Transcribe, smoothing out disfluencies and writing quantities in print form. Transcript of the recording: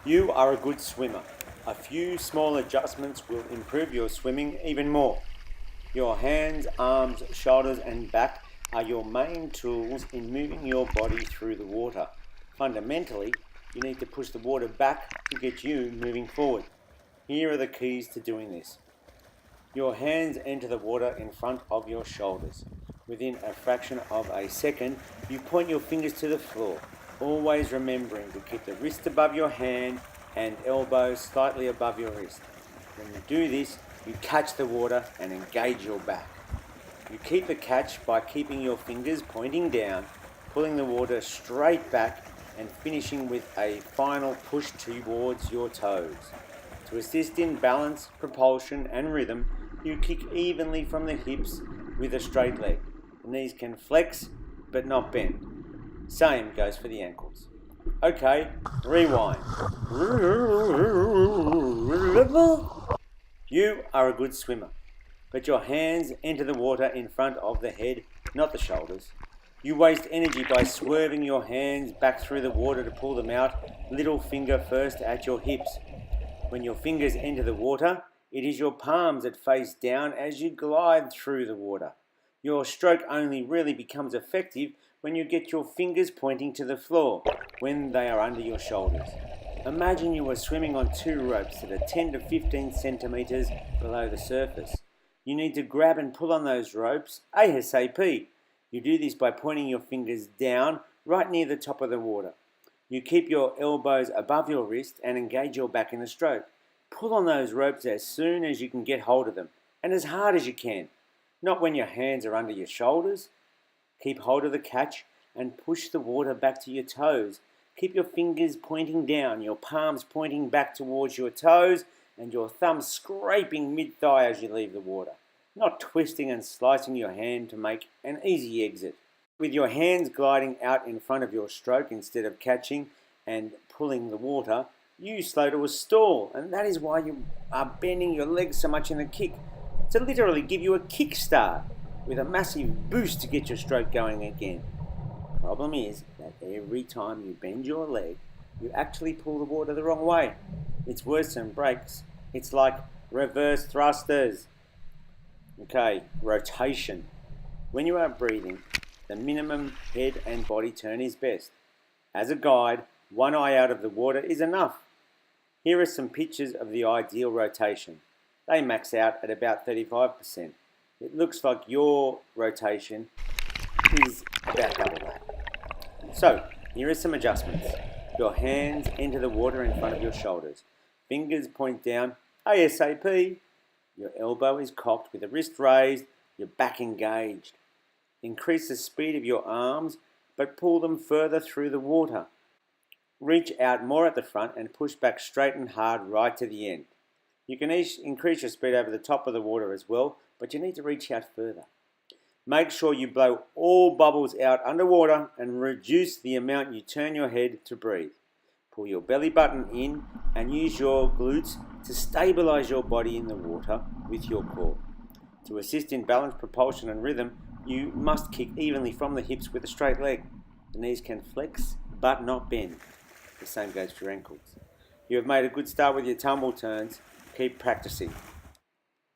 You are a good swimmer. A few small adjustments will improve your swimming even more. Your hands, arms, shoulders and back are your main tools in moving your body through the water. Fundamentally, you need to push the water back to get you moving forward. Here are the keys to doing this. Your hands enter the water in front of your shoulders. Within a fraction of a second, you point your fingers to the floor, always remembering to keep the wrist above your hand and elbows slightly above your wrist. When you do this, you catch the water and engage your back. You keep the catch by keeping your fingers pointing down, pulling the water straight back and finishing with a final push towards your toes. To assist in balance, propulsion and rhythm, you kick evenly from the hips with a straight leg. The knees can flex but not bend. Same goes for the ankles. Okay, rewind. You are a good swimmer, but your hands enter the water in front of the head, not the shoulders. You waste energy by swerving your hands back through the water to pull them out, little finger first at your hips. When your fingers enter the water, it is your palms that face down as you glide through the water. Your stroke only really becomes effective when you get your fingers pointing to the floor, when they are under your shoulders. Imagine you are swimming on two ropes that are 10 to 15 centimeters below the surface. You need to grab and pull on those ropes ASAP. You do this by pointing your fingers down right near the top of the water. You keep your elbows above your wrist and engage your back in the stroke. Pull on those ropes as soon as you can get hold of them, and as hard as you can. Not when your hands are under your shoulders. Keep hold of the catch and push the water back to your toes. Keep your fingers pointing down, your palms pointing back towards your toes, and your thumbs scraping mid-thigh as you leave the water. Not twisting and slicing your hand to make an easy exit. With your hands gliding out in front of your stroke instead of catching and pulling the water, you slow to a stall, and that is why you are bending your legs so much in the kick, to literally give you a kickstart with a massive boost to get your stroke going again. Problem is that every time you bend your leg, you actually pull the water the wrong way. It's worse than brakes. It's like reverse thrusters. Okay, rotation. When you are breathing, the minimum head and body turn is best. As a guide, one eye out of the water is enough. Here are some pictures of the ideal rotation. They max out at about 35%. It looks like your rotation is about double that. So, here are some adjustments. Your hands enter the water in front of your shoulders. Fingers point down ASAP. Your elbow is cocked with the wrist raised, your back engaged. Increase the speed of your arms, but pull them further through the water. Reach out more at the front and push back straight and hard right to the end. You can increase your speed over the top of the water as well, but you need to reach out further. Make sure you blow all bubbles out underwater and reduce the amount you turn your head to breathe. Pull your belly button in and use your glutes to stabilize your body in the water with your core. To assist in balance, propulsion and rhythm, you must kick evenly from the hips with a straight leg. The knees can flex but not bend. The same goes for your ankles. You have made a good start with your tumble turns. Keep practicing.